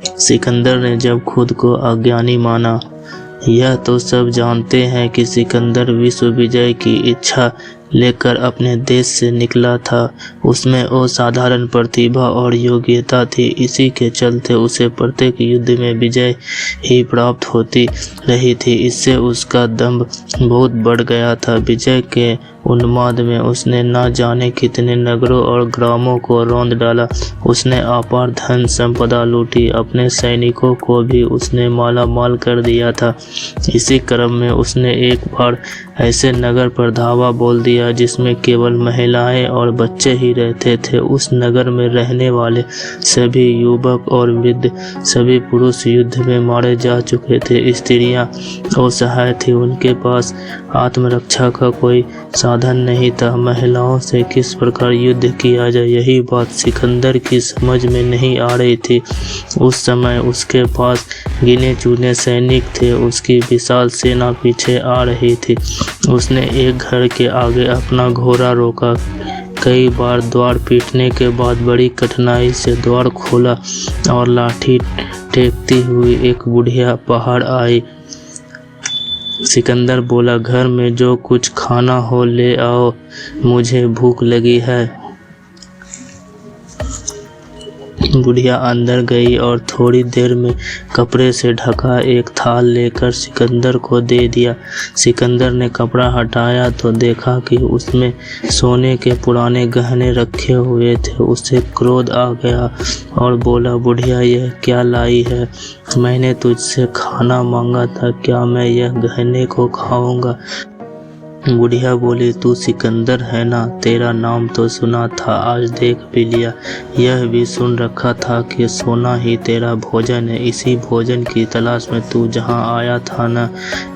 सिकंदर ने जब खुद को अज्ञानी माना, यह तो सब जानते हैं कि सिकंदर विश्व विजय की इच्छा लेकर अपने देश से निकला था। उसमें असाधारण प्रतिभा और योग्यता थी। इसी के चलते उसे प्रत्येक युद्ध में विजय ही प्राप्त होती रही थी। इससे उसका दंभ बहुत बढ़ गया था। विजय के उन्माद में उसने न जाने कितने नगरों और ग्रामों को रौंद डाला। उसने अपार धन संपदा लूटी। अपने सैनिकों को भी उसने माला माल कर दिया था। इसी क्रम में उसने एक बार ऐसे नगर पर धावा बोल दिया जिसमें केवल महिलाएं और बच्चे ही रहते थे। उस नगर में रहने वाले सभी युवक और वृद्ध, सभी पुरुष युद्ध में मारे जा चुके थे। स्त्रियां असहाय थी, उनके पास आत्मरक्षा का कोई साधन नहीं था। महिलाओं से किस प्रकार युद्ध किया जाए, यही बात सिकंदर की समझ में नहीं आ रही थी। उस समय उसके पास गिने चुने सैनिक थे। उसकी विशाल सेना पीछे आ रही थी। उसने एक घर के आगे अपना घोड़ा रोका। कई बार द्वार पीटने के बाद बड़ी कठिनाई से द्वार खोला और लाठी टेकती हुई एक बुढ़िया बाहर आई। सिकंदर बोला, घर में जो कुछ खाना हो ले आओ, मुझे भूख लगी है। बुढ़िया अंदर गई और थोड़ी देर में कपड़े से ढका एक थाल लेकर सिकंदर को दे दिया। सिकंदर ने कपड़ा हटाया तो देखा कि उसमें सोने के पुराने गहने रखे हुए थे। उसे क्रोध आ गया और बोला, बुढ़िया यह क्या लाई है? मैंने तुझसे खाना मांगा था, क्या मैं यह गहने को खाऊंगा? बुढ़िया बोली, तू सिकंदर है ना? तेरा नाम तो सुना था, आज देख भी लिया। यह भी सुन रखा था कि सोना ही तेरा भोजन है। इसी भोजन की तलाश में तू जहाँ आया था ना।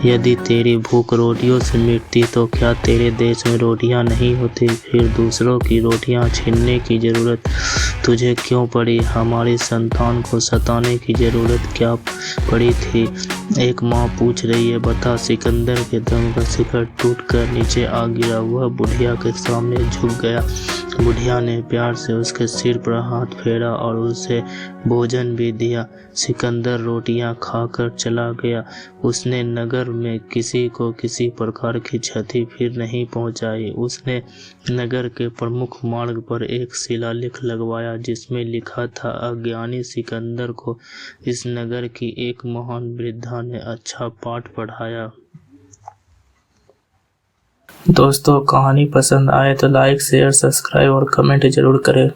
यदि तेरी भूख रोटियों से मिटती तो क्या तेरे देश में रोटियां नहीं होती? फिर दूसरों की रोटियां छीनने की जरूरत तुझे क्यों पड़ी? हमारी संतान को सताने की जरूरत क्या पड़ी थी? एक माँ पूछ रही है, बता। सिकंदर के दम का शिखर टूट नीचे आ गिरा। वह बुढ़िया के सामने झुक गया। बुढ़िया ने प्यार से उसके सिर पर हाथ फेरा और उसे भोजन भी दिया। सिकंदर रोटियां खाकर चला गया। उसने नगर में किसी को किसी प्रकार की क्षति फिर नहीं पहुंचाई। उसने नगर के प्रमुख मार्ग पर एक शिलालेख लगवाया जिसमें लिखा था, अज्ञानी सिकंदर को इस नगर की एक महान वृद्धा ने अच्छा पाठ पढ़ाया। दोस्तों, कहानी पसंद आए तो लाइक, शेयर, सब्सक्राइब और कमेंट जरूर करें।